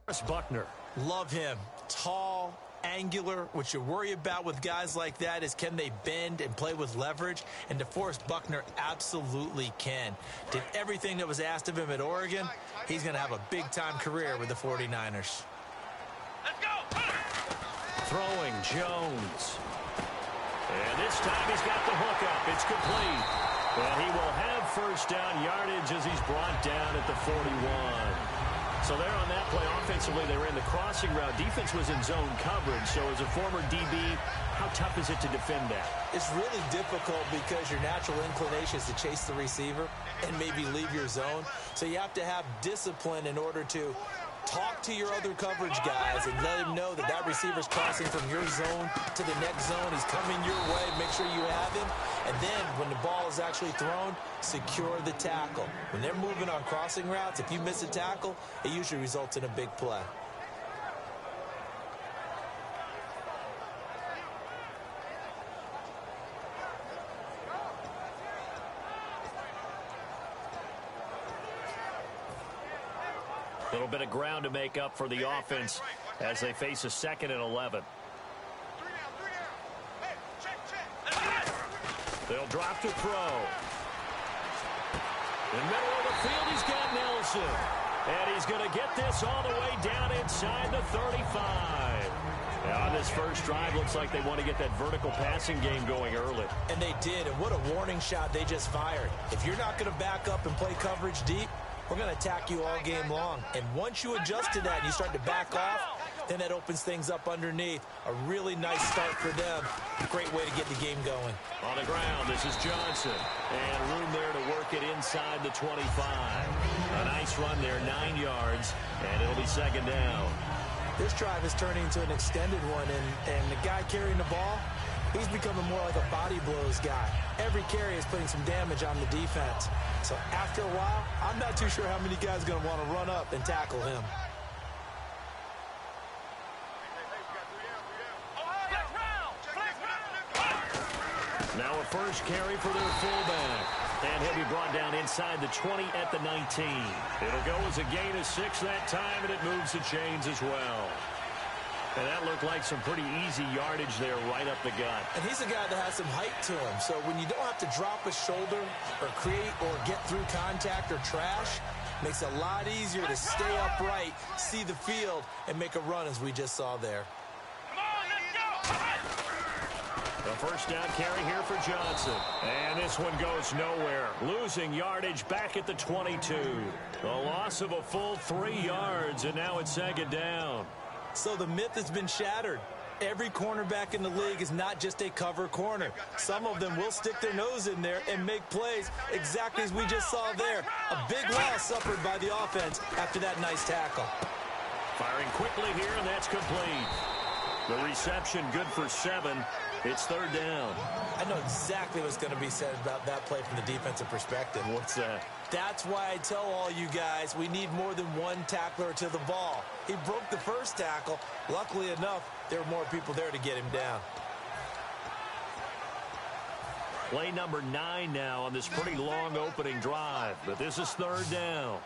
Buckner. Love him. Tall, angular. What you worry about with guys like that is can they bend and play with leverage? And DeForest Buckner absolutely can. Did everything that was asked of him at Oregon. He's going to have a big-time career with the 49ers. Let's go. Throwing Jones. And this time he's got the hookup. It's complete. And he will have first down yardage as he's brought down at the 41. So there on that play, offensively, they ran the crossing route. Defense was in zone coverage. So as a former DB, how tough is it to defend that? It's really difficult because your natural inclination is to chase the receiver and maybe leave your zone. So you have to have discipline in order to talk to your other coverage guys and let him know that that receiver's crossing from your zone to the next zone. He's coming your way. Make sure you have him. And then when the ball is actually thrown, secure the tackle. When they're moving on crossing routes, if you miss a tackle, it usually results in a big play. A little bit of ground to make up for the offense as they face a 2nd and 11. They'll drop to throw. In the middle of the field, he's got Nelson. And he's going to get this all the way down inside the 35. Now on this first drive, looks like they want to get that vertical passing game going early. And they did, and what a warning shot they just fired. If you're not going to back up and play coverage deep, we're going to attack you all game long. And once you adjust to that and you start to back off, then that opens things up underneath. A really nice start for them. Great way to get the game going. On the ground, this is Johnson. And room there to work it inside the 25. A nice run there, 9 yards, and it'll be 2nd down. This drive is turning into an extended one, and the guy carrying the ball, he's becoming more like a body blows guy. Every carry is putting some damage on the defense. So after a while, I'm not too sure how many guys are going to want to run up and tackle him. Now a first carry for their fullback. And he'll be brought down inside the 20 at the 19. It'll go as a gain of 6 that time, and it moves the chains as well. And that looked like some pretty easy yardage there right up the gut. And he's a guy that has some height to him. So when you don't have to drop a shoulder or create or get through contact or trash, makes it a lot easier to stay upright, see the field, and make a run as we just saw there. The first down carry here for Johnson. And this one goes nowhere. Losing yardage back at the 22. A loss of a full 3 yards, and now it's 2nd down. So the myth has been shattered. Every cornerback in the league is not just a cover corner. Some of them will stick their nose in there and make plays exactly as we just saw there. A big loss suffered by the offense after that nice tackle. Firing quickly here, and that's complete. The reception good for 7. It's 3rd down. I know exactly what's going to be said about that play from the defensive perspective. What's that? That's why I tell all you guys we need more than one tackler to the ball. He broke the first tackle. Luckily enough, there were more people there to get him down. Play number 9 now on this pretty long opening drive. But this is 3rd down.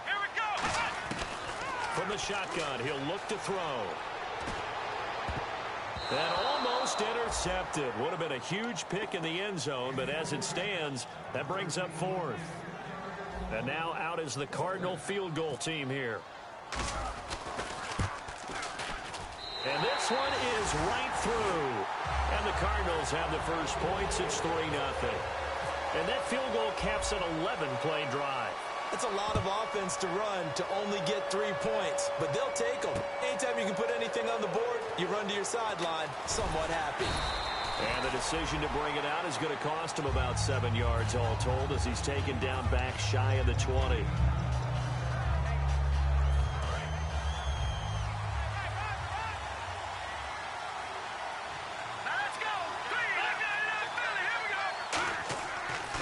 Here we go. From the shotgun, he'll look to throw. And almost intercepted. Would have been a huge pick in the end zone, but as it stands, that brings up 4th. And now out is the Cardinal field goal team here. And this one is right through. And the Cardinals have the first points. It's 3-0. And that field goal caps an 11-play drive. That's a lot of offense to run to only get 3 points, but they'll take them. Anytime you can put anything on the board, you run to your sideline somewhat happy. And the decision to bring it out is going to cost him about 7 yards all told as he's taken down back shy of the 20.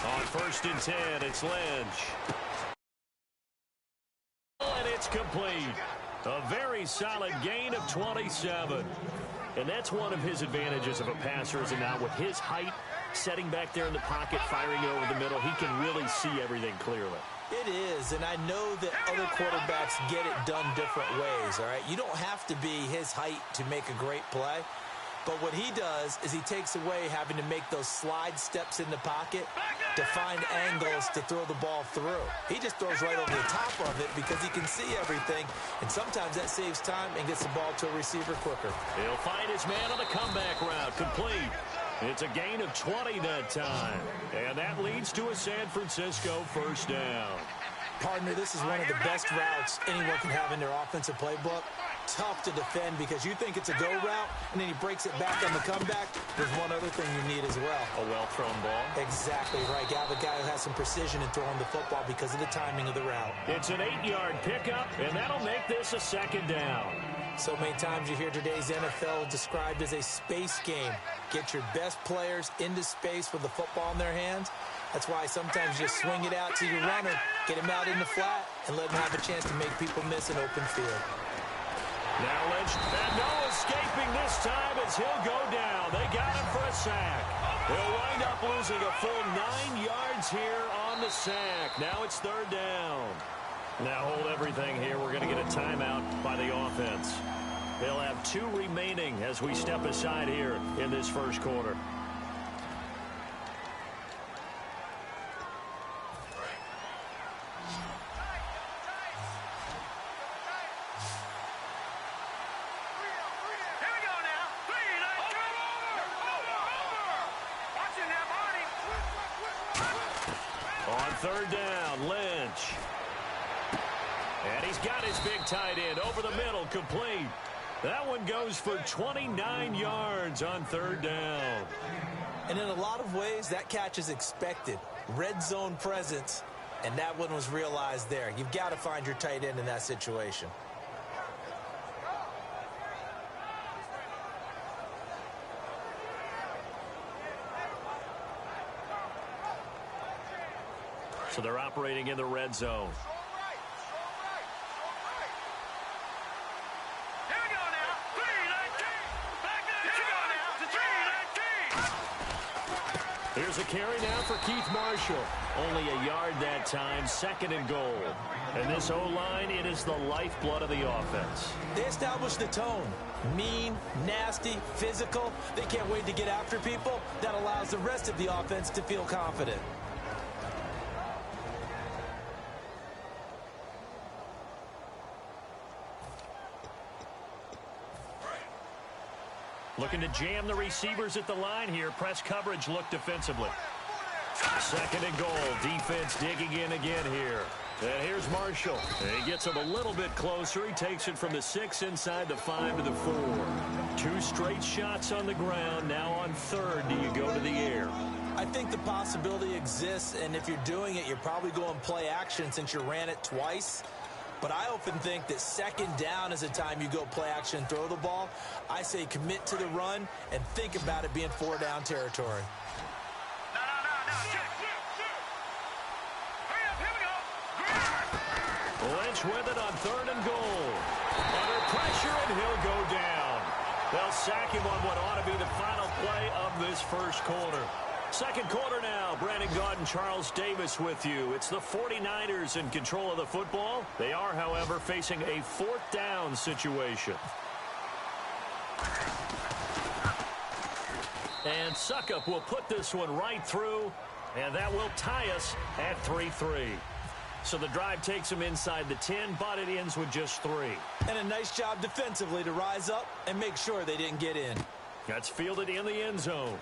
On 1st and 10, it's Lynch. And it's complete. A very solid gain of 27. And that's one of his advantages of a passer, is now with his height, setting back there in the pocket, firing it over the middle, he can really see everything clearly. It is, and I know that other quarterbacks get it done different ways, all right? You don't have to be his height to make a great play. But what he does is he takes away having to make those slide steps in the pocket to find angles to throw the ball through. He just throws right over the top of it because he can see everything, and sometimes that saves time and gets the ball to a receiver quicker. He'll find his man on the comeback route, complete. It's a gain of 20 that time, and that leads to a San Francisco first down. Partner, this is one of the best routes anyone can have in their offensive playbook. Tough to defend because you think it's a go route, and then he breaks it back on the comeback. There's one other thing you need as well. A well-thrown ball. Exactly right. You have a guy who has some precision in throwing the football because of the timing of the route. It's an 8-yard pickup, and that'll make this a second down. So many times you hear today's NFL described as a space game. Get your best players into space with the football in their hands. That's why sometimes you just swing it out to your runner, get him out in the flat, and let him have a chance to make people miss an open field. Now Lynch, and no escaping this time as he'll go down. They got him for a sack. He'll wind up losing a full 9 yards here on the sack. Now it's third down. Now hold everything here. We're going to get a timeout by the offense. They'll have 2 remaining as we step aside here in this first quarter. On third down, Lynch. And he's got his big tight end over the middle, complete. That one goes for 29 yards on third down. And in a lot of ways, that catch is expected. Red zone presence, and that one was realized there. You've got to find your tight end in that situation. So they're operating in the red zone. Here's a carry now for Keith Marshall. Only a yard that time, second and goal. And this O-line, it is the lifeblood of the offense. They establish the tone. Mean, nasty, physical. They can't wait to get after people. That allows the rest of the offense to feel confident. Looking to jam the receivers at the line here. Press coverage look defensively. Second and goal. Defense digging in again here. And here's Marshall. And he gets him a little bit closer. He takes it from the 6 inside the 5 to the 4. 2 straight shots on the ground. Now on third, do you go to the air? I think the possibility exists, and if you're doing it, you're probably going play action since you ran it twice. But I often think that second down is a time you go play action and throw the ball. I say commit to the run and think about it being 4-down territory. Lynch with it on third and goal. Under pressure, and he'll go down. They'll sack him on what ought to be the final play of this first quarter. Second quarter now. Brandon Gaudin, Charles Davis with you. It's the 49ers in control of the football. They are, however, facing a 4th down situation. And Suckup will put this one right through, and that will tie us at 3-3. So the drive takes them inside the 10, but it ends with just 3. And a nice job defensively to rise up and make sure they didn't get in. That's fielded in the end zone.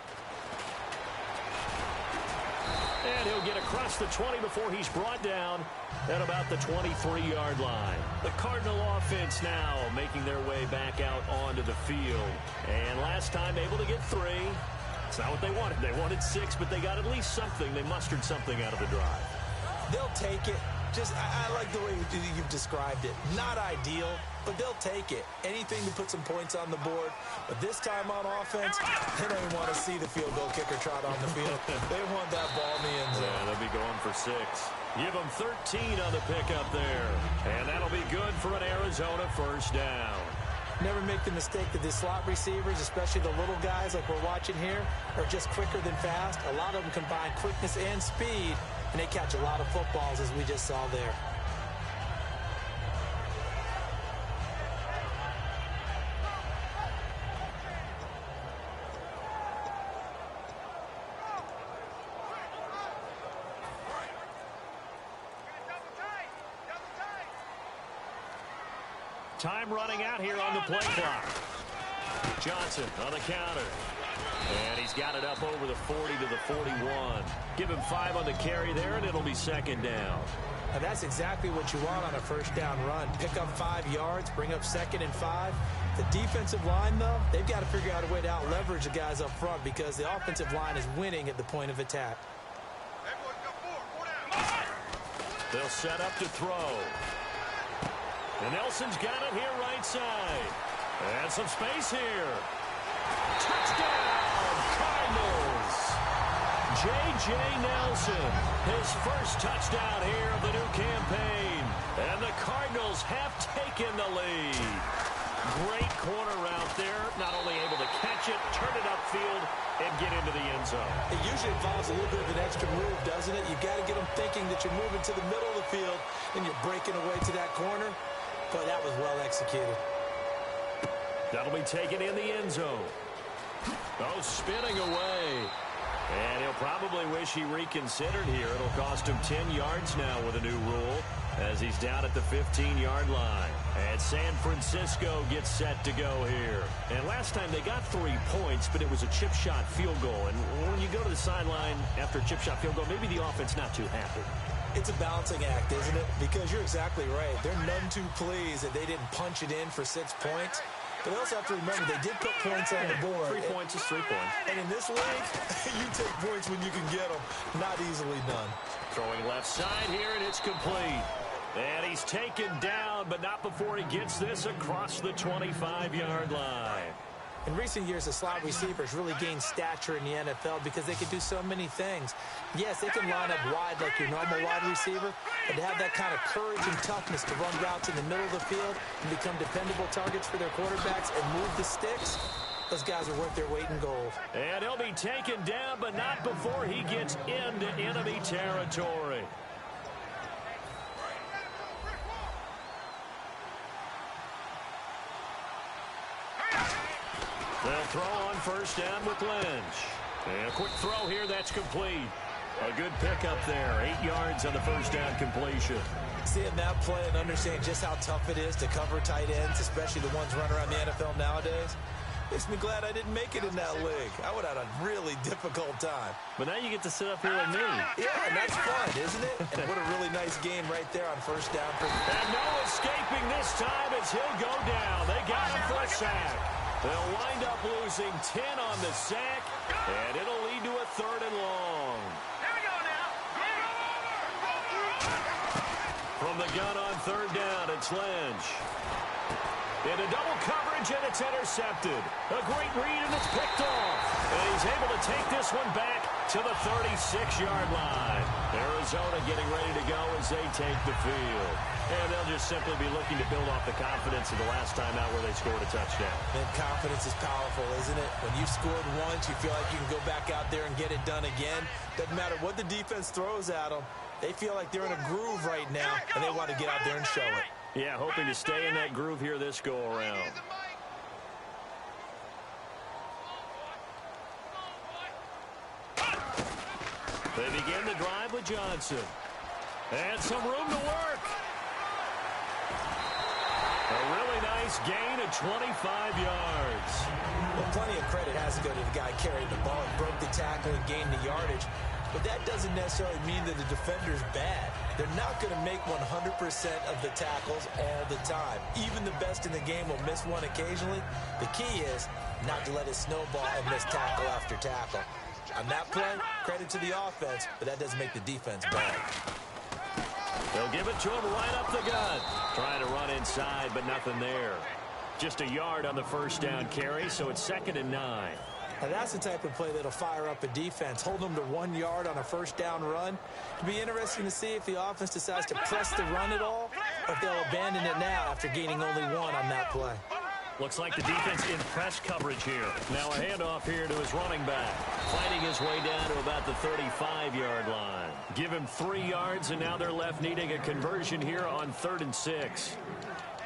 And he'll get across the 20 before he's brought down at about the 23-yard line. The Cardinal offense now making their way back out onto the field. And last time able to get 3. It's not what they wanted. They wanted 6, but they got at least something. They mustered something out of the drive. They'll take it. I like the way you've described it. Not ideal, but they'll take it. Anything to put some points on the board. But this time on offense, they don't even want to see the field goal kicker trot on the field. They want that ball in the end zone. Yeah, they'll be going for 6. Give them 13 on the pickup there. And that'll be good for an Arizona first down. Never make the mistake that the slot receivers, especially the little guys like we're watching here, are just quicker than fast. A lot of them combine quickness and speed and they catch a lot of footballs, as we just saw there. Time running out here on the play clock. Johnson on the counter. And he's got it up over the 40 to the 41. Give him 5 on the carry there, and it'll be second down. And that's exactly what you want on a first down run. Pick up 5 yards, bring up 2nd and 5. The defensive line, though, they've got to figure out a way to out-leverage the guys up front because the offensive line is winning at the point of attack. They'll set up to throw. And Nelson's got it here right side. And some space here. Touchdown, Cardinals. J.J. Nelson, his first touchdown here of the new campaign. And the Cardinals have taken the lead. Great corner route there. Not only able to catch it, turn it upfield, and get into the end zone. It usually involves a little bit of an extra move, doesn't it? You've got to get them thinking that you're moving to the middle of the field and you're breaking away to that corner. But that was well executed. That'll be taken in the end zone. Oh, spinning away. And he'll probably wish he reconsidered here. It'll cost him 10 yards now with a new rule as he's down at the 15-yard line. And San Francisco gets set to go here. And last time they got 3 points, but it was a chip shot field goal. And when you go to the sideline after a chip shot field goal, maybe the offense not too happy. It's a balancing act, isn't it? Because you're exactly right. They're none too pleased that they didn't punch it in for 6 points. But they also have to remember they did put points on the board. 3 points is 3 points. And in this league, you take points when you can get them. Not easily done. Throwing left side here, and it's complete. And he's taken down, but not before he gets this across the 25-yard line. In recent years, the slot receivers really gained stature in the NFL because they can do so many things. Yes, they can line up wide like your normal wide receiver, but to have that kind of courage and toughness to run routes in the middle of the field and become dependable targets for their quarterbacks and move the sticks, those guys are worth their weight in gold. And he'll be taken down, but not before he gets into enemy territory. They'll throw on first down with Lynch. And a quick throw here, that's complete. A good pickup there. 8 yards on the first down completion. Seeing that play and understanding just how tough it is to cover tight ends, especially the ones running around the NFL nowadays, makes me glad I didn't make it in that league. I would have had a really difficult time. But now you get to sit up here with me. Yeah, and that's fun, isn't it? And what a really nice game right there on first down. And no escaping this time as he'll go down. They got him for a sack. They'll wind up losing 10 on the sack, and it'll lead to a 3rd and long. Here we go now. From the gun on 3rd down, it's Lynch. Into double coverage, and it's intercepted. A great read, and it's picked off. And he's able to take this one back to the 36-yard line. Arizona getting ready to go as they take the field. And they'll just simply be looking to build off the confidence of the last time out where they scored a touchdown. And confidence is powerful, isn't it? When you've scored once, you feel like you can go back out there and get it done again. Doesn't matter what the defense throws at them. They feel like they're in a groove right now, and they want to get out there and show it. Yeah, hoping to stay in that groove here this go-around. They begin the drive with Johnson. And some room to work. A really nice gain of 25 yards. Well, plenty of credit has to go to the guy carrying the ball. He broke the tackle and gained the yardage. But that doesn't necessarily mean that the defender's bad. They're not going to make 100% of the tackles all the time. Even the best in the game will miss one occasionally. The key is not to let it snowball and miss tackle after tackle. On that play, credit to the offense, but that doesn't make the defense bad. They'll give it to him right up the gut. Trying to run inside, but nothing there. Just a yard on the first down carry, so it's 2nd and 9. Now that's the type of play that'll fire up a defense. Hold them to 1 yard on a first down run. It'll be interesting to see if the offense decides to press the run at all, or if they'll abandon it now after gaining only 1 on that play. Looks like the defense in press coverage here. Now a handoff here to his running back. Fighting his way down to about the 35-yard line. Give him 3 yards, and now they're left needing a conversion here on 3rd and 6.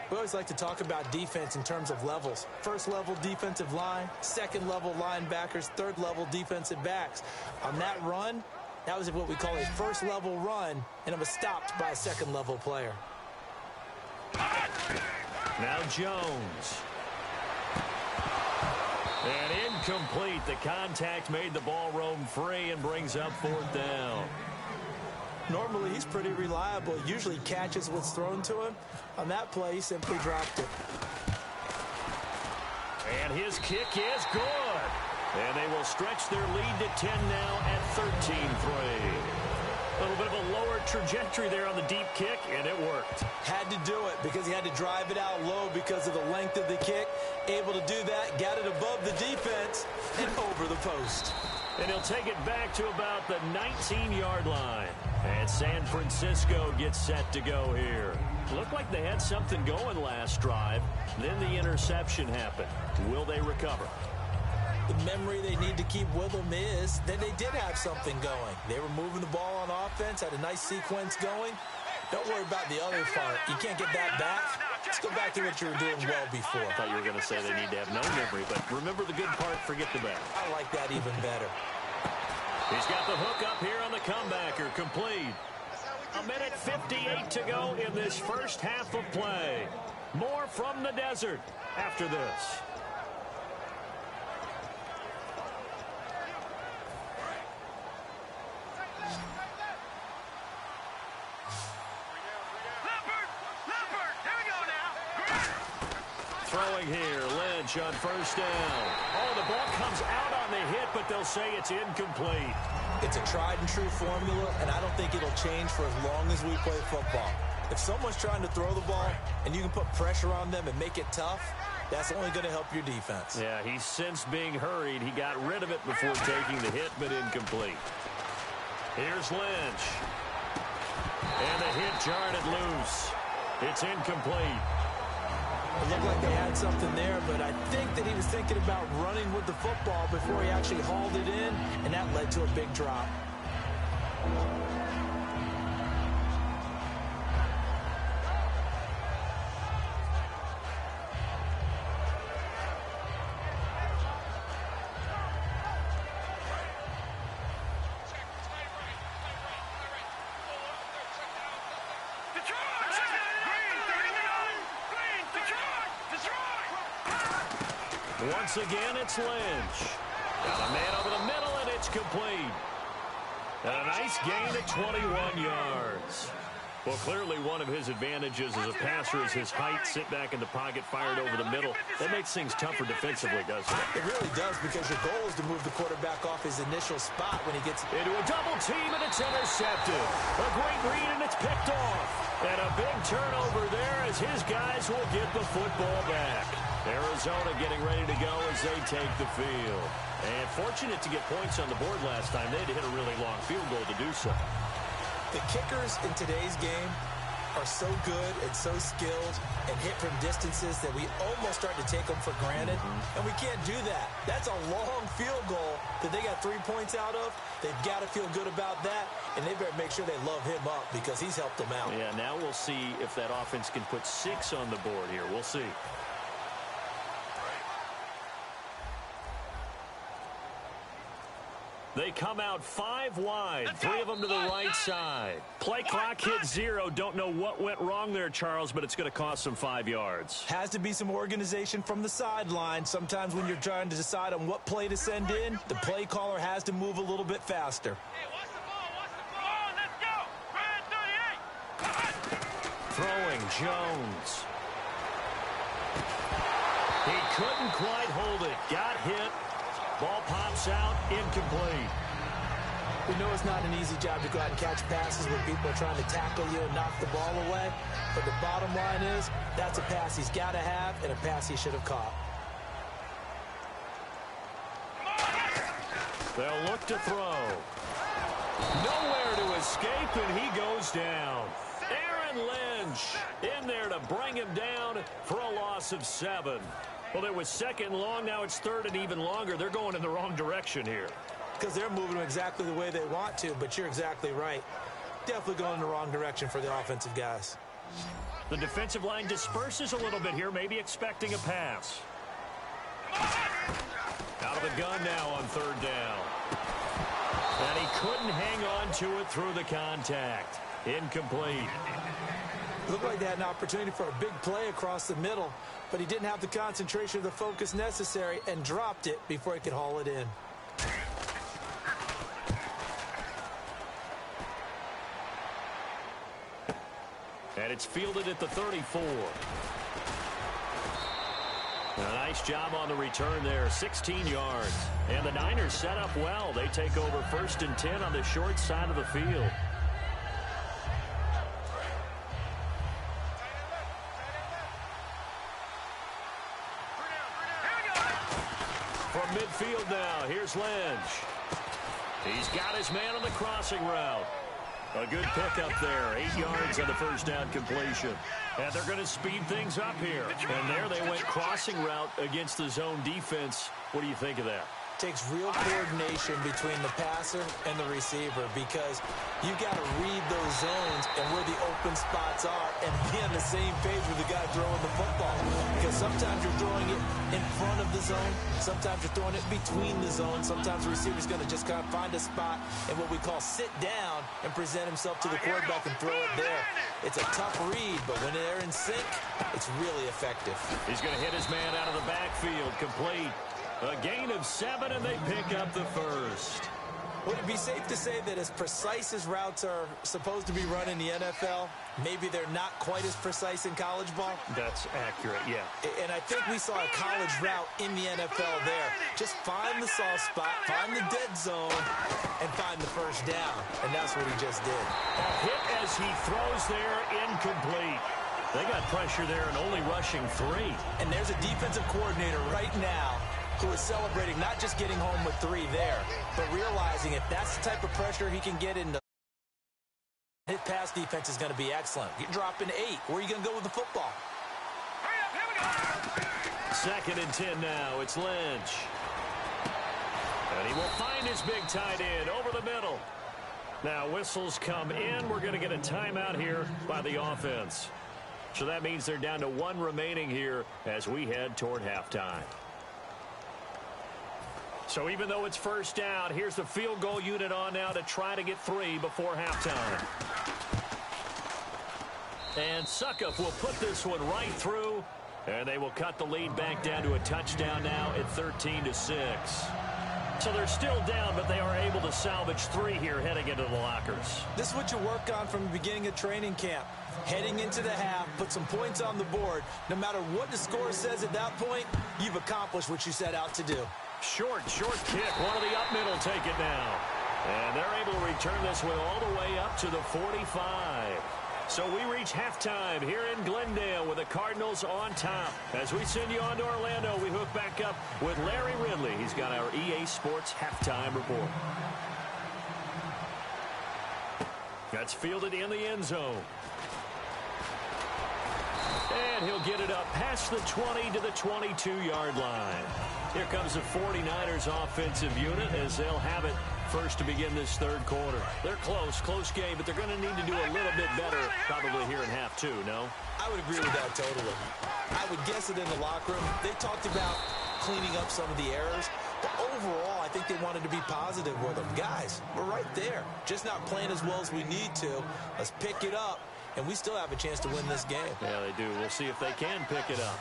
We always like to talk about defense in terms of levels. First level defensive line, second level linebackers, third level defensive backs. On that run, that was what we call a first level run, and it was stopped by a second level player. Now Jones. And incomplete. The contact made the ball roam free and brings up 4th down. Normally, he's pretty reliable. Usually catches what's thrown to him. On that play, he simply dropped it. And his kick is good. And they will stretch their lead to 10 now at 13-3. A little bit of a lower trajectory there on the deep kick, and it worked. Had to do it because he had to drive it out low because of the length of the kick. Able to do that, got it above the defense, and over the post. And he'll take it back to about the 19-yard line. And San Francisco gets set to go here. Looked like they had something going last drive. Then the interception happened. Will they recover? The memory they need to keep with them is that they did have something going. They were moving the ball on offense, had a nice sequence going. Don't worry about the other part. You can't get that back. Let's go back to what you were doing well before. I thought you were going to say they need to have no memory, but remember the good part, forget the bad. I like that even better. He's got the hook up here on the comebacker, complete. 1:58 to go in this first half of play. More from the desert after this. Throwing here, Lynch on 1st down. Oh, the ball comes out on the hit, but they'll say it's incomplete. It's a tried-and-true formula, and I don't think it'll change for as long as we play football. If someone's trying to throw the ball and you can put pressure on them and make it tough, that's only going to help your defense. Yeah, he's since being hurried. He got rid of it before taking the hit, but incomplete. Here's Lynch. And the hit jarred it loose. It's incomplete. It looked like they had something there, but I think that he was thinking about running with the football before he actually hauled it in, and that led to a big drop. Once again, it's Lynch. Got a man over the middle, and it's complete. And a nice gain at 21 yards. Well, clearly one of his advantages as a passer is his height. Sit back in the pocket, fired over the middle. That makes things tougher defensively, doesn't it? It really does, because your goal is to move the quarterback off his initial spot when he gets into a double team, and it's intercepted. A great read, and it's picked off. And a big turnover there as his guys will get the football back. Arizona getting ready to go as they take the field. And fortunate to get points on the board last time. They had to hit a really long field goal to do so. The kickers in today's game are so good and so skilled and hit from distances that we almost start to take them for granted. And we can't do that. That's a long field goal that they got 3 points out of. They've got to feel good about that, and they better make sure they love him up because he's helped them out. Yeah, now we'll see if that offense can put 6 on the board here. We'll see. They come out 5 wide, 3 of them to the right side. Play clock hit 0. Don't know what went wrong there, Charles, but it's going to cost them 5 yards. Has to be some organization from the sideline. Sometimes when you're trying to decide on what play to send in, the play caller has to move a little bit faster. Hey, watch the ball, watch the ball. Let's go. Red 38. Throwing Jones. He couldn't quite hold it. Got hit. Ball pops out, incomplete. We know it's not an easy job to go out and catch passes when people are trying to tackle you and knock the ball away. But the bottom line is, that's a pass he's got to have and a pass he should have caught. They'll look to throw. Nowhere to escape, and he goes down. Aaron Lynch in there to bring him down for a loss of 7. Well, it was second and long. Now it's third and even longer. They're going in the wrong direction here. Because they're moving exactly the way they want to, but you're exactly right. Definitely going in the wrong direction for the offensive guys. The defensive line disperses a little bit here, maybe expecting a pass. Out of the gun now on third down. And he couldn't hang on to it through the contact. Incomplete. Looked like they had an opportunity for a big play across the middle, but he didn't have the concentration or the focus necessary and dropped it before he could haul it in. And it's fielded at the 34. A nice job on the return there, 16 yards. And the Niners set up well. They take over 1st and 10 on the short side of the field. From midfield now, here's Lynch. He's got his man on the crossing route. A good pickup there, 8 yards on the first down completion. And they're going to speed things up here. And there they went crossing route against the zone defense. What do you think of that? Takes real coordination between the passer and the receiver because you got to read those zones and where the open spots are and be on the same page with the guy throwing the football. Because sometimes you're throwing it in front of the zone. Sometimes you're throwing it between the zones. Sometimes the receiver's going to just kind of find a spot and what we call sit down and present himself to the quarterback and throw it there. It's a tough read, but when they're in sync, it's really effective. He's going to hit his man out of the backfield, complete. A gain of 7, and they pick up the first. Would it be safe to say that as precise as routes are supposed to be run in the NFL, maybe they're not quite as precise in college ball? That's accurate, yeah. And I think we saw a college route in the NFL there. Just find the soft spot, find the dead zone, and find the first down. And that's what he just did. A hit as he throws there, incomplete. They got pressure there and only rushing 3. And there's a defensive coordinator right now who is celebrating not just getting home with 3 there, but realizing if that's the type of pressure he can get into, his pass defense is going to be excellent. You're dropping 8. Where are you going to go with the football? 2nd and 10 now. It's Lynch. And he will find his big tight end over the middle. Now whistles come in. We're going to get a timeout here by the offense. So that means they're down to 1 remaining here as we head toward halftime. So even though it's first down, here's the field goal unit on now to try to get 3 before halftime. And Suckup will put this one right through, and they will cut the lead back down to a touchdown now at 13-6. So they're still down, but they are able to salvage 3 here heading into the lockers. This is what you work on from the beginning of training camp. Heading into the half, put some points on the board. No matter what the score says at that point, you've accomplished what you set out to do. Short kick. One of the up middle take it now. And they're able to return this one all the way up to the 45. So we reach halftime here in Glendale with the Cardinals on top. As we send you on to Orlando, we hook back up with Larry Ridley. He's got our EA Sports halftime report. That's fielded in the end zone. And he'll get it up past the 20 to the 22-yard line. Here comes the 49ers offensive unit as they'll have it first to begin this third quarter. They're close game, but they're going to need to do a little bit better probably here in half 2, no? I would agree with that totally. I would guess it in the locker room. They talked about cleaning up some of the errors, but overall I think they wanted to be positive with them. Guys, we're right there. Just not playing as well as we need to. Let's pick it up, and we still have a chance to win this game. Yeah, they do. We'll see if they can pick it up.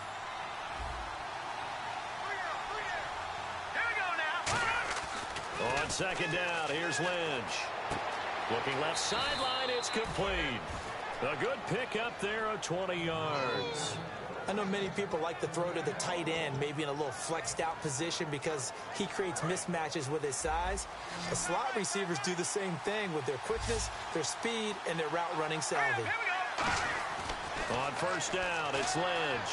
On second down, here's Lynch. Looking left sideline, it's complete. A good pickup there of 20 yards. I know many people like to throw to the tight end, maybe in a little flexed out position because he creates mismatches with his size. The slot receivers do the same thing with their quickness, their speed, and their route running savvy. On first down, it's Lynch.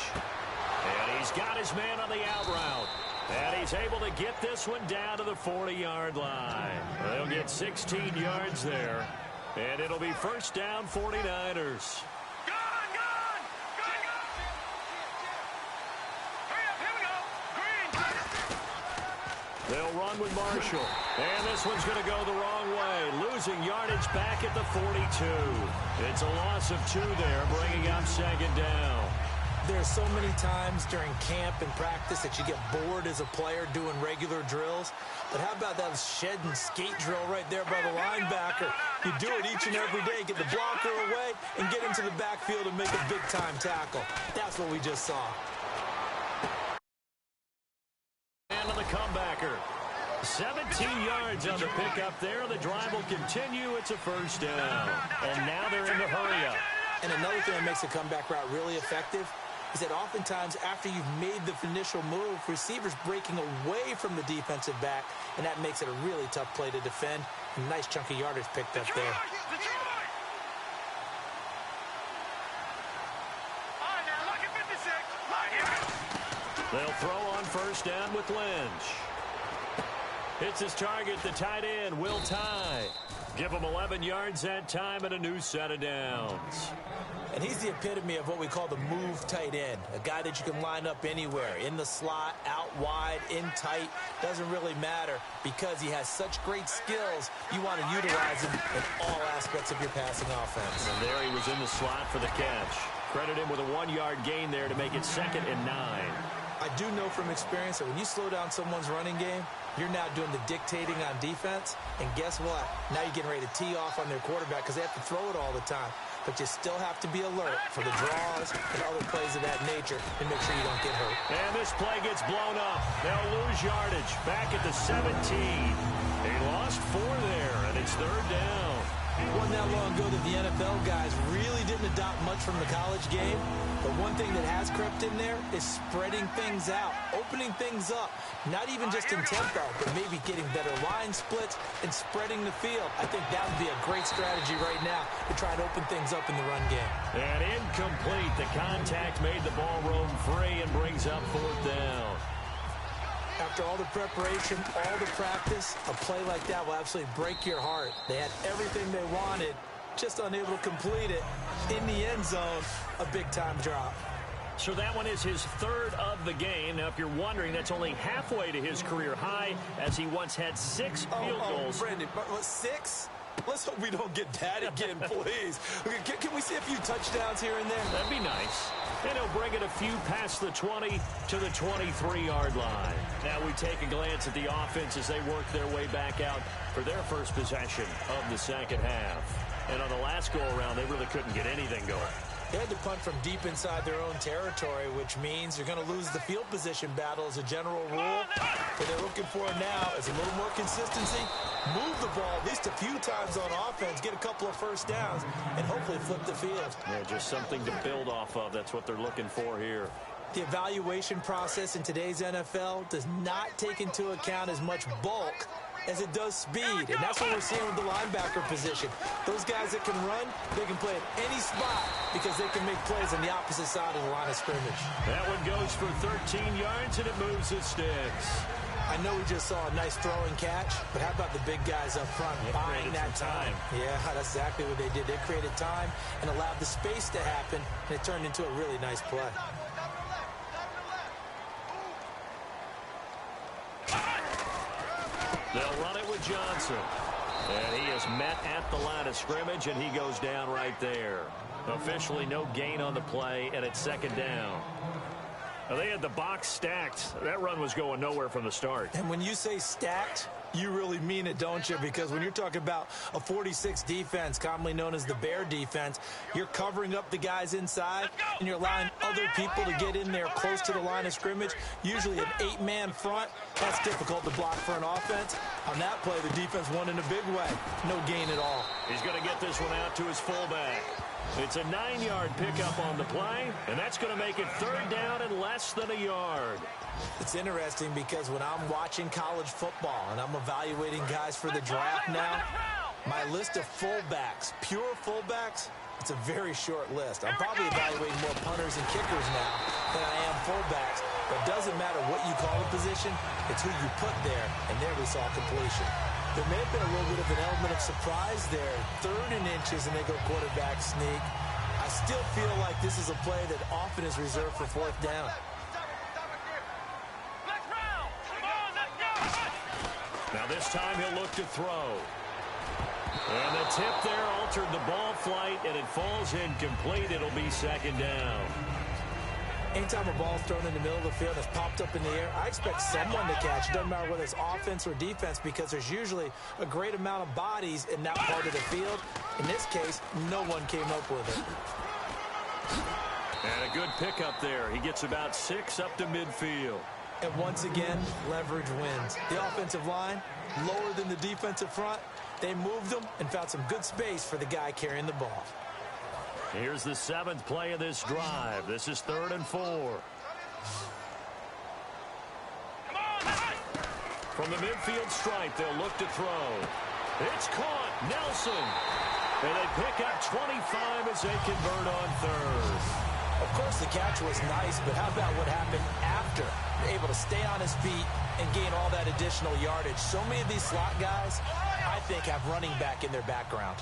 And he's got his man on the out route. And he's able to get this one down to the 40-yard line. They'll get 16 yards there. And it'll be first down 49ers. They'll run with Marshall. And this one's going to go the wrong way. Losing yardage back at the 42. It's a loss of 2 there, bringing up second down. There's so many times during camp and practice that you get bored as a player doing regular drills. But how about that shed and skate drill right there by the linebacker? You do it each and every day. Get the blocker away and get into the backfield and make a big-time tackle. That's what we just saw. And the comebacker. 17 yards on the pickup there. The drive will continue. It's a first down. And now they're in the hurry-up. And another thing that makes a comeback route really effective is that oftentimes after you've made the initial move, receivers breaking away from the defensive back, and that makes it a really tough play to defend. A nice chunk of yardage picked up there. They'll throw on first down with Lynch. It's his target, the tight end, Will Tye. Give him 11 yards that time and a new set of downs. And he's the epitome of what we call the move tight end, a guy that you can line up anywhere, in the slot, out wide, in tight, doesn't really matter because he has such great skills. You want to utilize him in all aspects of your passing offense. And there he was in the slot for the catch. Credit him with a 1-yard gain there to make it 2nd and 9. I do know from experience that when you slow down someone's running game, you're now doing the dictating on defense. And guess what? Now you're getting ready to tee off on their quarterback because they have to throw it all the time. But you still have to be alert for the draws and other plays of that nature and make sure you don't get hurt. And this play gets blown up. They'll lose yardage back at the 17. They lost 4 there, and it's 3rd down. It wasn't that long ago that the NFL guys really didn't adopt much from the college game. But one thing that has crept in there is spreading things out, opening things up, not even just in tempo, but maybe getting better line splits and spreading the field. I think that would be a great strategy right now to try and open things up in the run game. And incomplete. The contact made the ball roam free and brings up 4th down. After all the preparation, all the practice, a play like that will absolutely break your heart. They had everything they wanted, just unable to complete it. In the end zone, a big-time drop. So that one is his 3rd of the game. Now, if you're wondering, that's only halfway to his career high, as he once had 6 field goals. Brandon, 6? Let's hope we don't get that again, please. Can we see a few touchdowns here and there? That'd be nice. And he'll bring it a few past the 20 to the 23-yard line. Now we take a glance at the offense as they work their way back out for their first possession of the second half. And on the last go-around, they really couldn't get anything going. They had to punt from deep inside their own territory, which means you're going to lose the field position battle as a general rule. What they're looking for now is a little more consistency, move the ball at least a few times on offense, get a couple of first downs, and hopefully flip the field. Yeah, just something to build off of. That's what they're looking for here. The evaluation process in today's NFL does not take into account as much bulk as it does speed, and that's what we're seeing with the linebacker position. Those guys that can run, they can play at any spot because they can make plays on the opposite side of the line of scrimmage. That one goes for 13 yards, and it moves the sticks. I know we just saw a nice throw and catch, but how about the big guys up front buying that time? Yeah, that's exactly what they did. They created time and allowed the space to happen, and it turned into a really nice play. They'll run it with Johnson. And he is met at the line of scrimmage, and he goes down right there. Officially no gain on the play, and it's 2nd down. Now, they had the box stacked. That run was going nowhere from the start. And when you say stacked, you really mean it, don't you? Because when you're talking about a 46 defense, commonly known as the Bear defense, you're covering up the guys inside, and you're allowing other people to get in there close to the line of scrimmage, usually an 8-man front. That's difficult to block for an offense. On that play, the defense won in a big way. No gain at all. He's going to get this one out to his fullback. It's a 9-yard pickup on the play, and that's going to make it 3rd down and less than a yard. It's interesting because when I'm watching college football and I'm evaluating guys for the draft now, my list of fullbacks, pure fullbacks, it's a very short list. I'm probably evaluating more punters and kickers now than I am fullbacks. But it doesn't matter what you call a position, it's who you put there, and there we saw completion. There may have been a little bit of an element of surprise there. 3rd and inches, and they go quarterback sneak. I still feel like this is a play that often is reserved for 4th down. Now this time he'll look to throw. And the tip there altered the ball flight, and it falls incomplete. It'll be second down. Anytime a ball's thrown in the middle of the field that's popped up in the air, I expect someone to catch. It doesn't matter whether it's offense or defense, because there's usually a great amount of bodies in that part of the field. In this case, no one came up with it. And a good pickup there. He gets about 6 up to midfield. And once again, leverage wins. The offensive line, lower than the defensive front. They moved them and found some good space for the guy carrying the ball. Here's the 7th play of this drive. This is 3rd and 4. From the midfield stripe, they'll look to throw. It's caught. Nelson. And they pick up 25 as they convert on 3rd. Of course, the catch was nice, but how about what happened after? Able to stay on his feet and gain all that additional yardage. So many of these slot guys, I think, have running back in their background.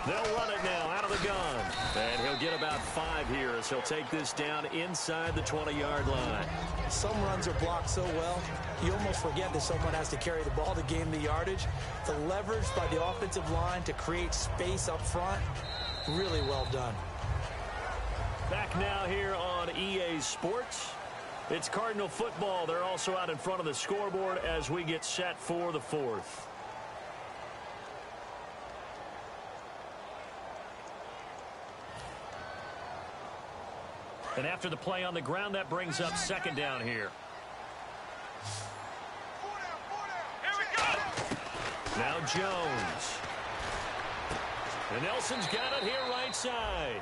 They'll run it now out of the gun. And he'll get about 5 here as he'll take this down inside the 20-yard line. Some runs are blocked so well, you almost forget that someone has to carry the ball to gain the yardage. The leverage by the offensive line to create space up front, really well done. Back now here on EA Sports. It's Cardinal football. They're also out in front of the scoreboard as we get set for the 4th. And after the play on the ground, that brings up 2nd down here. Here we go. Now Jones. And Nelson's got it here right side.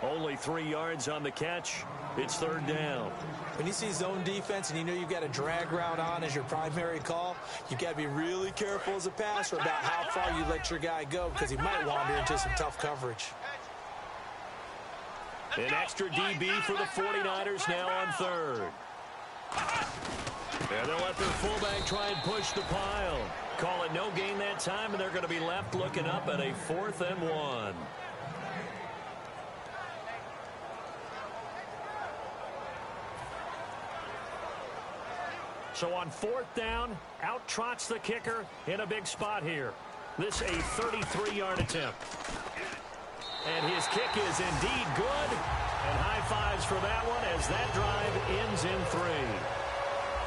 Only 3 yards on the catch. It's 3rd down. When you see zone defense and you know you've got a drag route on as your primary call, you've got to be really careful as a passer about how far you let your guy go, because he might wander into some tough coverage. An extra DB for the 49ers now on 3rd. And they'll let their fullback try and push the pile. Call it no gain that time, and they're going to be left looking up at a 4th and 1. So on 4th down, out trots the kicker in a big spot here. This a 33-yard attempt. And his kick is indeed good. And high fives for that one as that drive ends in 3.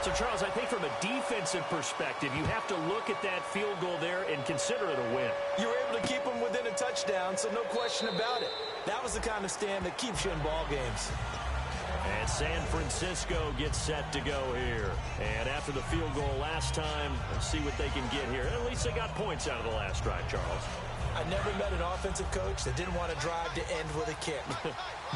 So, Charles, I think from a defensive perspective, you have to look at that field goal there and consider it a win. You were able to keep him within a touchdown, so no question about it. That was the kind of stand that keeps you in ball games. And San Francisco gets set to go here. And after the field goal last time, let's see what they can get here. At least they got points out of the last drive, Charles. I never met an offensive coach that didn't want to drive to end with a kick.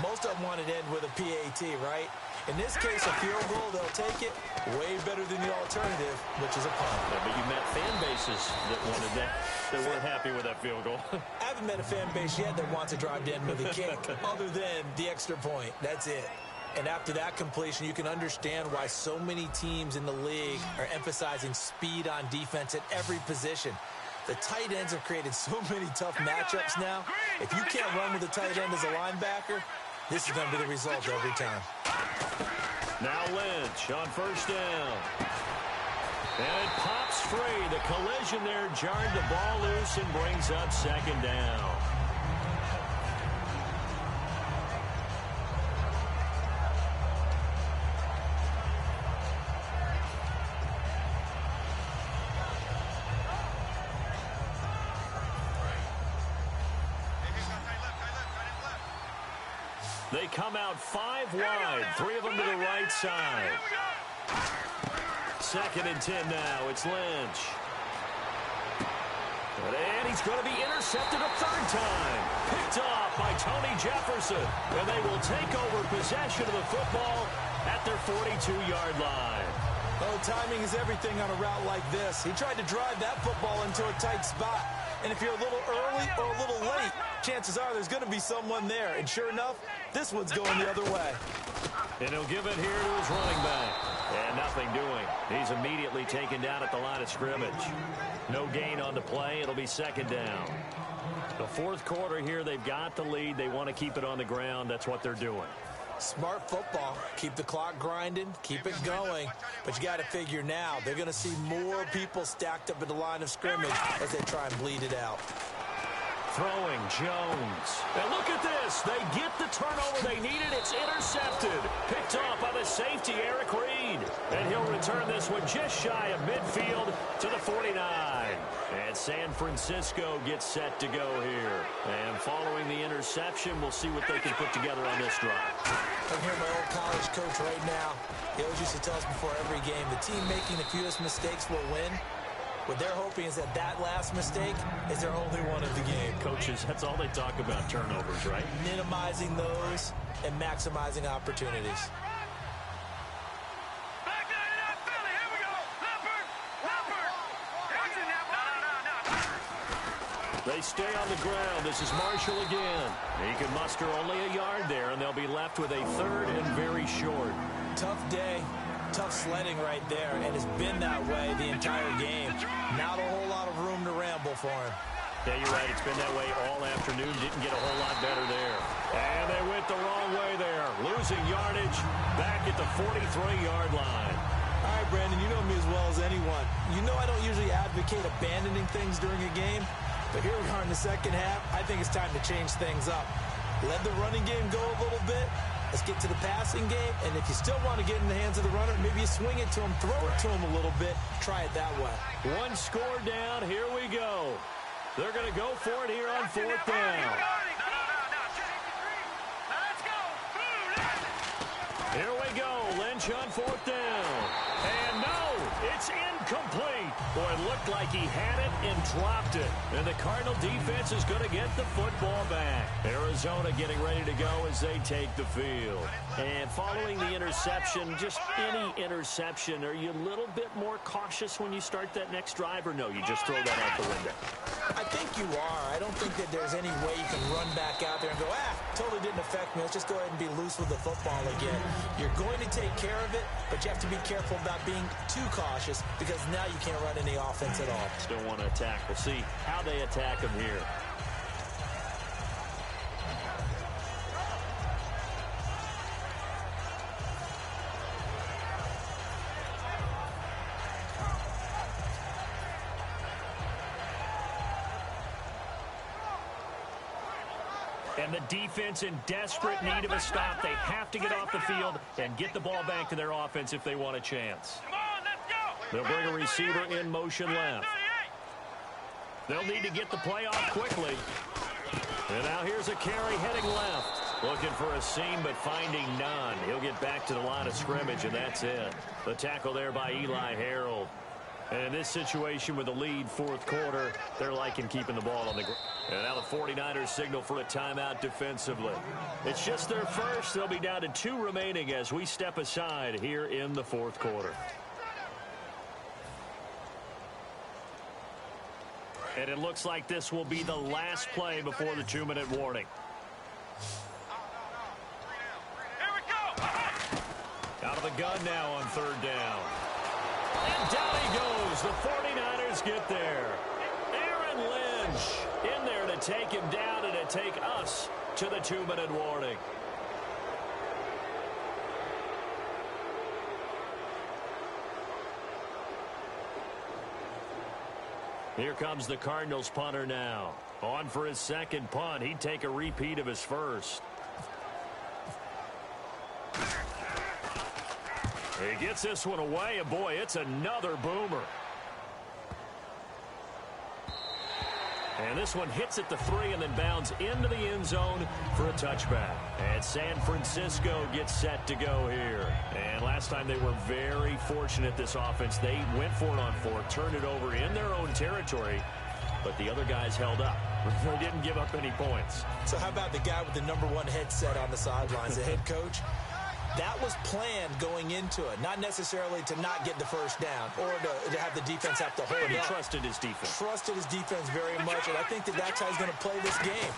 Most of them wanted to end with a PAT, right? In this case, a field goal, they'll take it way better than the alternative, which is a punt. Yeah, but you met fan bases that wanted that, that weren't happy with that field goal. I haven't met a fan base yet that wants to drive to end with a kick, other than the extra point. That's it. And after that completion, you can understand why so many teams in the league are emphasizing speed on defense at every position. The tight ends have created so many tough matchups now. If you can't run with a tight end as a linebacker, this is going to be the result every time. Now Lynch on 1st down. And it pops free. The collision there jarred the ball loose and brings up 2nd down. They come out 5 wide, 3 of them to the right side. 2nd and 10 now. It's Lynch. And he's going to be intercepted a 3rd time. Picked off by Tony Jefferson. And they will take over possession of the football at their 42-yard line. Oh, timing is everything on a route like this. He tried to drive that football into a tight spot. And if you're a little early or a little late, chances are there's going to be someone there. And sure enough, this one's going the other way. And he'll give it here to his running back. And nothing doing. He's immediately taken down at the line of scrimmage. No gain on the play. It'll be 2nd down. The 4th quarter here, they've got the lead. They want to keep it on the ground. That's what they're doing. Smart football. Keep the clock grinding, keep it going. But you got to figure now, they're going to see more people stacked up at the line of scrimmage as they try and bleed it out. Throwing Jones. And look at this. They get the turnover they needed. It's intercepted. Picked off by the safety, Eric Reed. And he'll return this one just shy of midfield to the 49. And San Francisco gets set to go here. And following the interception, we'll see what they can put together on this drive. I can hear my old college coach right now. He always used to tell us before every game, the team making the fewest mistakes will win. What they're hoping is that last mistake is their only one of the game. Coaches, that's all they talk about, turnovers, right? Minimizing those and maximizing opportunities. Back there, Philly. Here we go. Leopard. They stay on the ground. This is Marshall again. He can muster only a yard there, and they'll be left with a third and very short. Tough day. Tough sledding right there, and it's been that way the entire game. Not a whole lot of room to ramble for him. Yeah, you're right. It's been that way all afternoon. Didn't get a whole lot better there. And they went the wrong way there. Losing yardage back at the 43-yard line. All right, Brandon, you know me as well as anyone. You know I don't usually advocate abandoning things during a game, but here we are in the second half. I think it's time to change things up. Let the running game go a little bit. Let's get to the passing game, and if you still want to get in the hands of the runner, maybe you swing it to him, throw it to him a little bit, try it that way. One score down, here we go. They're going to go for it here on fourth down. Here we go, Lynch on fourth down. And no, it's incomplete. Boy, it looked like he had it and dropped it. And the Cardinal defense is going to get the football back. Arizona getting ready to go as they take the field. And following the interception, just any interception, are you a little bit more cautious when you start that next drive, or no, you just throw that out the window? I think you are. I don't think that there's any way you can run back out there and go, totally didn't affect me. Let's just go ahead and be loose with the football again. You're going to take care of it, but you have to be careful about being too cautious because now you can't run any offense at all. Still want to attack. We'll see how they attack him here. And the defense in desperate need of a stop. They have to get off the field and get the ball back to their offense if they want a chance. Come on, let's go. They'll bring a receiver in motion left. They'll need to get the play off quickly. And now here's a carry heading left. Looking for a seam, but finding none. He'll get back to the line of scrimmage, and that's it. The tackle there by Eli Harold. And in this situation with the lead fourth quarter, they're liking keeping the ball on the ground. And now the 49ers signal for a timeout defensively. It's just their first. They'll be down to 2 remaining as we step aside here in the fourth quarter. And it looks like this will be the last play before the 2-minute warning. Here we go. Out of the gun now on third down. And down he goes. The 49ers get there. Aaron Lynch in there to take him down and to take us to the 2-minute warning. Here comes the Cardinals punter now. On for his second punt. He'd take a repeat of his first. He gets this one away, and boy, it's another boomer. And this one hits at the 3 and then bounds into the end zone for a touchback. And San Francisco gets set to go here. And last time they were very fortunate, this offense. They went for it on 4, turned it over in their own territory, but the other guys held up. They didn't give up any points. So how about the guy with the #1 headset on the sidelines, the head coach? That was planned going into it, not necessarily to not get the first down or to have the defense have to hold But he up. trusted his defense. Trusted his defense very much, and I think that that's how he's going to play this game.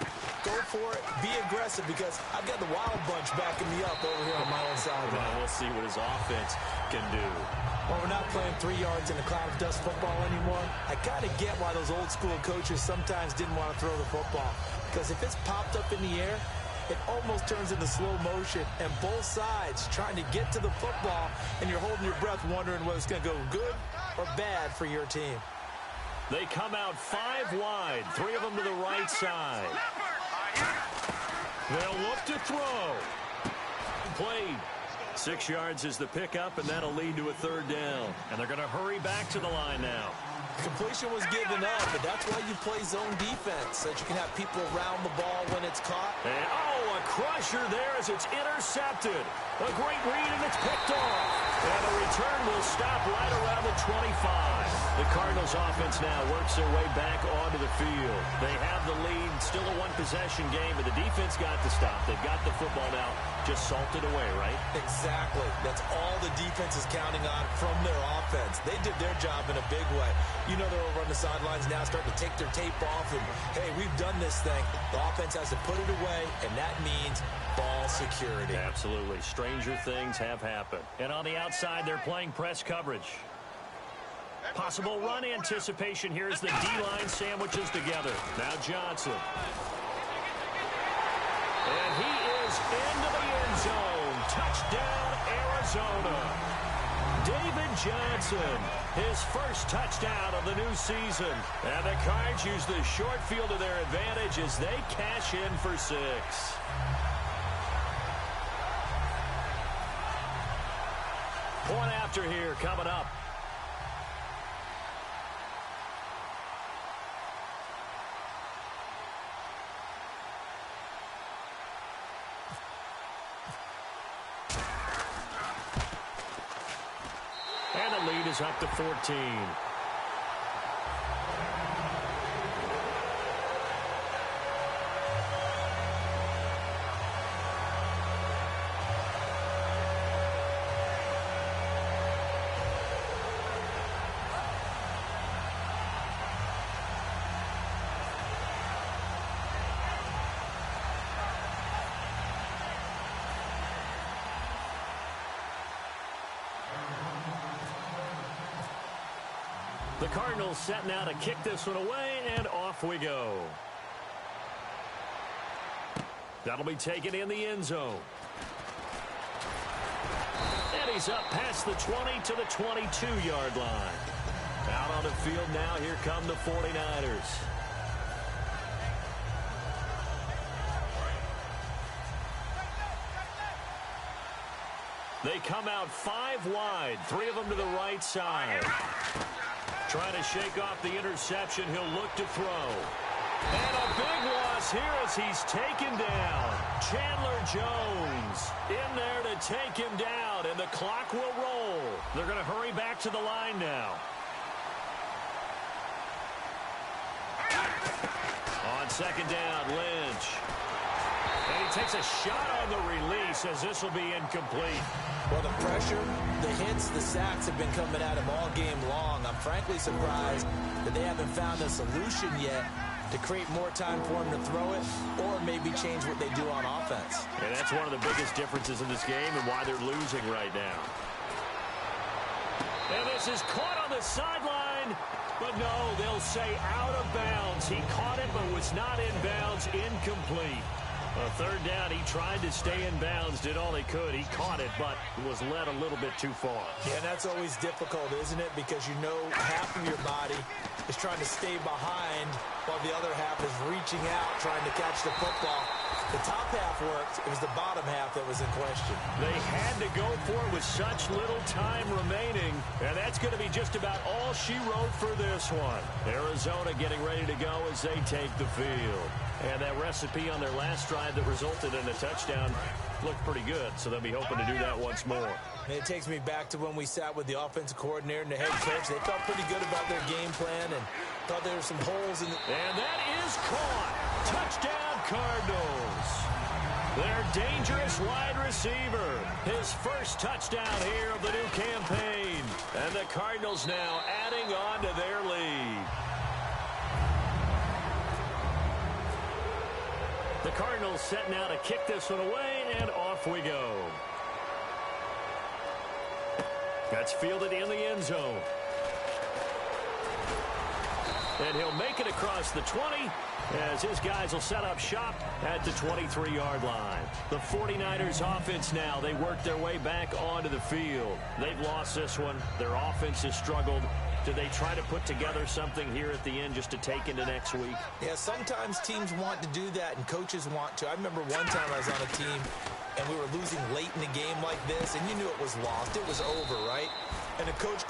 Go for it, be aggressive, because I've got the wild bunch backing me up over here on my own sideline. Well, we'll see what his offense can do. Well, we're not playing 3 yards in a cloud of dust football anymore. I kind of get why those old school coaches sometimes didn't want to throw the football, because if it's popped up in the air, it almost turns into slow motion, and both sides trying to get to the football, and you're holding your breath wondering whether it's going to go good or bad for your team. They come out 5 wide, 3 of them to the right side. They'll look to throw. Played. 6 yards is the pickup, and that'll lead to a 3rd down. And they're going to hurry back to the line now. Completion was given up, but that's why you play zone defense, so that you can have people around the ball when it's caught. And, a crusher there as it's intercepted. A great read, and it's picked off. And the return will stop right around the 25. The Cardinals offense now works their way back onto the field. They have the lead, still a one-possession game, but the defense got to stop. They've got the football now just salted away, right? Exactly. That's all the defense is counting on from their offense. They did their job in a big way. You know they're over on the sidelines now starting to take their tape off, and, hey, we've done this thing. The offense has to put it away, and that means ball security. Absolutely. Stranger things have happened. And on the outside, they're playing press coverage. Possible run anticipation here as the D-line sandwiches together. Now Johnson. And he is into the end zone. Touchdown, Arizona. David Johnson, his first touchdown of the new season. And the Cards use the short field to their advantage as they cash in for 6. Point after here coming up. And the lead is up to 14. The Cardinals set now to kick this one away, and off we go. That'll be taken in the end zone. And he's up past the 20 to the 22-yard line. Out on the field now, here come the 49ers. They come out 5 wide, 3 of them to the right side. Trying to shake off the interception. He'll look to throw. And a big loss here as he's taken down. Chandler Jones in there to take him down, and the clock will roll. They're going to hurry back to the line now. On second down, Lynch. And he takes a shot on the release as this will be incomplete. Well, the pressure, the hits, the sacks have been coming at him all game long. I'm frankly surprised that they haven't found a solution yet to create more time for him to throw it or maybe change what they do on offense. And that's one of the biggest differences in this game and why they're losing right now. And this is caught on the sideline. But no, they'll say out of bounds. He caught it but was not in bounds. Incomplete. A third down, he tried to stay in bounds, did all he could. He caught it, but was led a little bit too far. Yeah, and that's always difficult, isn't it? Because you know half of your body is trying to stay behind while the other half is reaching out, trying to catch the football. The top half worked. It was the bottom half that was in question. They had to go for it with such little time remaining, and that's going to be just about all she wrote for this one. Arizona getting ready to go as they take the field. And that recipe on their last drive that resulted in a touchdown looked pretty good, so they'll be hoping to do that once more. And it takes me back to when we sat with the offensive coordinator and the head coach. They felt pretty good about their game plan and thought there were some holes in it. And that is caught. Touchdown, Cardinals. Their dangerous wide receiver. His first touchdown here of the new campaign. And the Cardinals now adding on to their lead. The Cardinals set now to kick this one away, and off we go. That's fielded in the end zone. And he'll make it across the 20 as his guys will set up shop at the 23-yard line. The 49ers offense now, they work their way back onto the field. They've lost this one. Their offense has struggled. Do they try to put together something here at the end just to take into next week? Yeah, sometimes teams want to do that and coaches want to. I remember one time I was on a team and we were losing late in the game like this, and you knew it was lost. It was over, right? And the coach...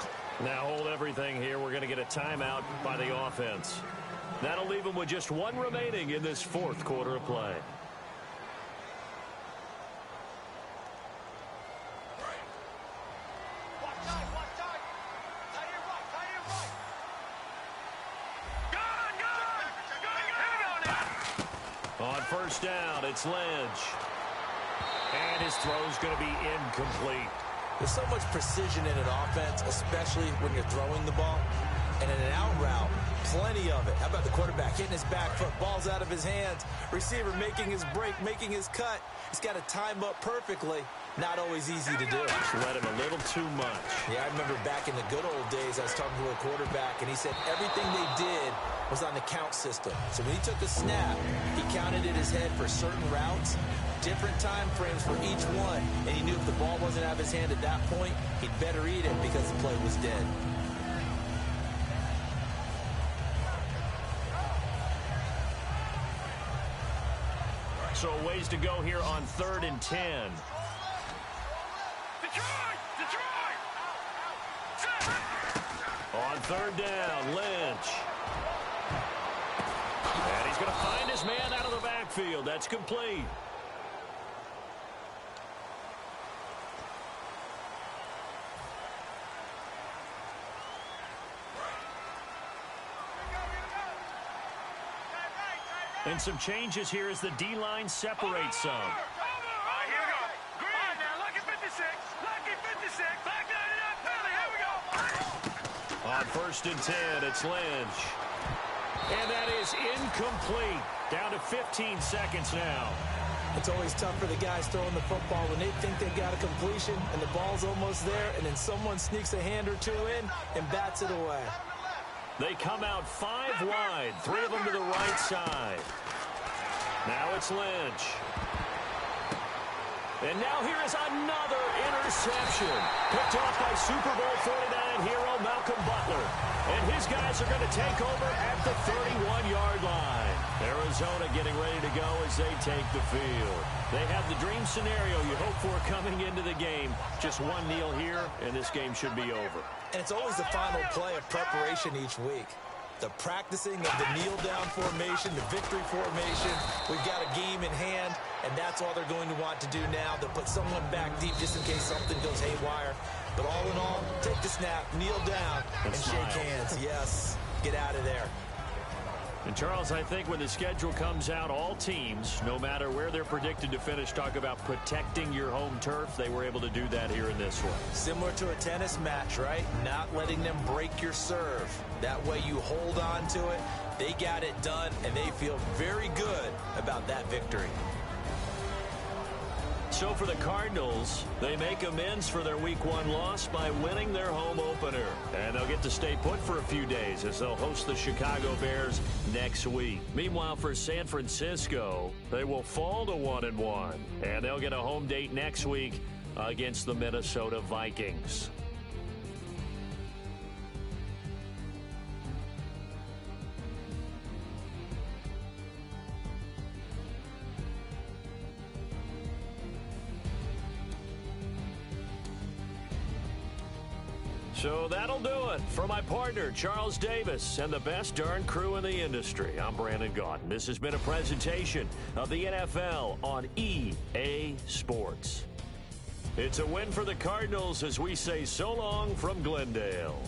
Now hold everything here. We're going to get a timeout by the offense. That'll leave them with just one remaining in this fourth quarter of play. On first down, it's Lynch. And his throw's going to be incomplete. There's so much precision in an offense, especially when you're throwing the ball. And in an out route, plenty of it. How about the quarterback hitting his back foot, ball's out of his hands, receiver making his break, making his cut. He's got to time up perfectly. Not always easy to do. Just let him a little too much. Yeah, I remember back in the good old days, I was talking to a quarterback, and he said everything they did was on the count system. So when he took a snap, he counted in his head for certain routes, different time frames for each one, and he knew if the ball wasn't out of his hand at that point, he'd better eat it because the play was dead. So ways to go here on 3rd and 10. Detroit! On 3rd down, Lynch. And he's going to find his man out of the backfield. That's complete. And some changes here as the D-line separates some. All right, here we go. Green now, lucky 56. Lucky 56. Back line it up, Philly. Here we go. On 1st and 10, it's Lynch. And that is incomplete. Down to 15 seconds now. It's always tough for the guys throwing the football when they think they got a completion and the ball's almost there, and then someone sneaks a hand or two in and bats it away. They come out 5 wide, 3 of them to the right side. Now it's Lynch. And now here is another interception. Picked off by Super Bowl 49 hero Malcolm Butler. And his guys are going to take over at the 31-yard line. Arizona getting ready to go as they take the field. They have the dream scenario you hope for coming into the game. Just one kneel here, and this game should be over. And it's always the final play of preparation each week. The practicing of the kneel-down formation, the victory formation. We've got a game in hand, and that's all they're going to want to do now. They'll put someone back deep just in case something goes haywire. But all in all, take the snap, kneel down, and shake hands. Yes, get out of there. And, Charles, I think when the schedule comes out, all teams, no matter where they're predicted to finish, talk about protecting your home turf. They were able to do that here in this one. Similar to a tennis match, right? Not letting them break your serve. That way you hold on to it. They got it done, and they feel very good about that victory. So for the Cardinals, they make amends for their Week 1 loss by winning their home opener. And they'll get to stay put for a few days as they'll host the Chicago Bears next week. Meanwhile, for San Francisco, they will fall to 1-1. And they'll get a home date next week against the Minnesota Vikings. So that'll do it. For my partner, Charles Davis, and the best darn crew in the industry, I'm Brandon Gaudin. This has been a presentation of the NFL on EA Sports. It's a win for the Cardinals as we say so long from Glendale.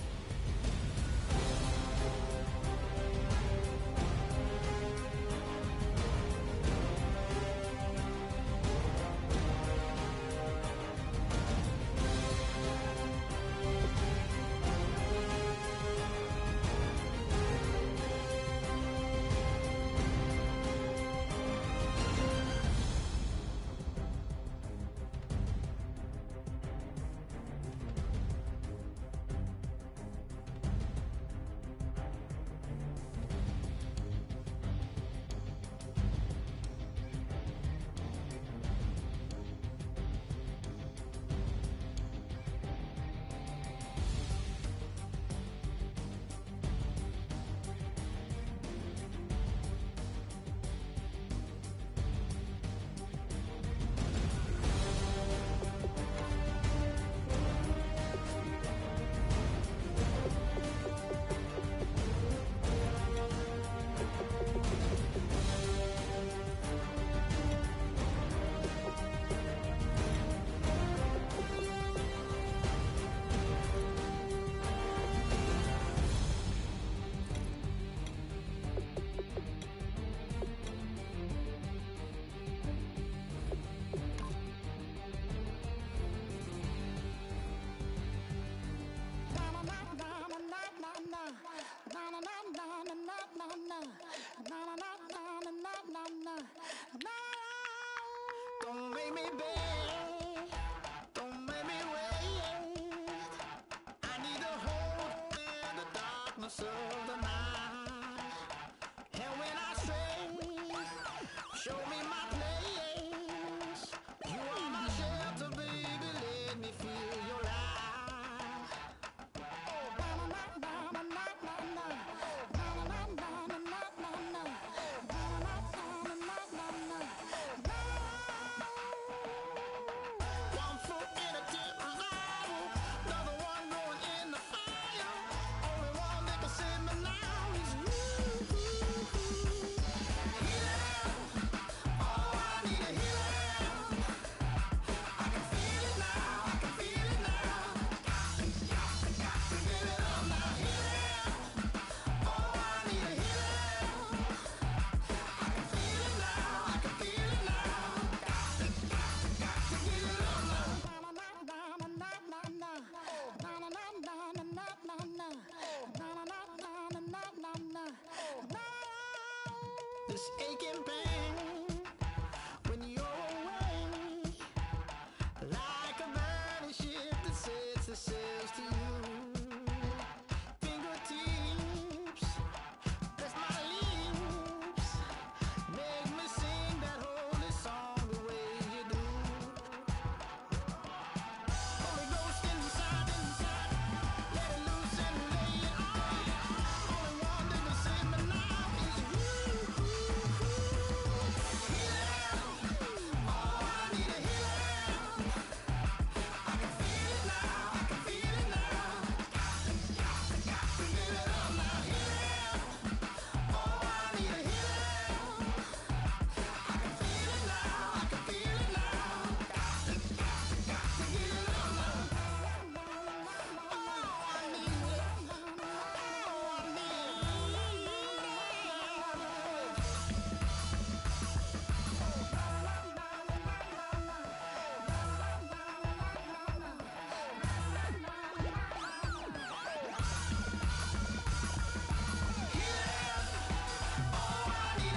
darkness of the night. And when I stray, show me my place. You are my shelter, baby, let me feel your light. One foot in a deep hole, another one going in the fire. Only one that can save me now is you. Healing, oh, I need a healing. I can feel it now, I can feel it now. Got to get it up now. Healing, oh, I need a healing. I can feel it now, I can feel it now. This aching pain when you're away, like a burning ship that sets its sails to you. Fingertips, press my lips, make me sing that holy song the way you do. Holy Ghost inside, let it loose and lay it on. Only one that can save me now is you. Healing, oh, I need a healing. I can feel it now, I can feel it now. Got to get it up now. Healing, oh, I need a healing. I can feel it now, I can feel it now. Got to get it up now. Oh, I need it. Oh, I need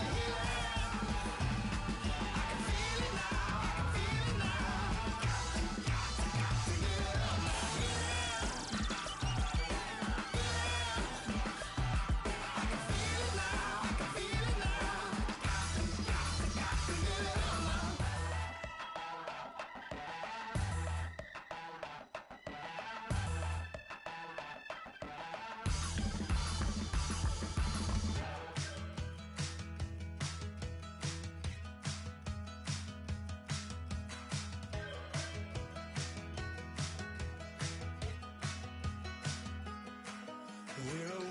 We're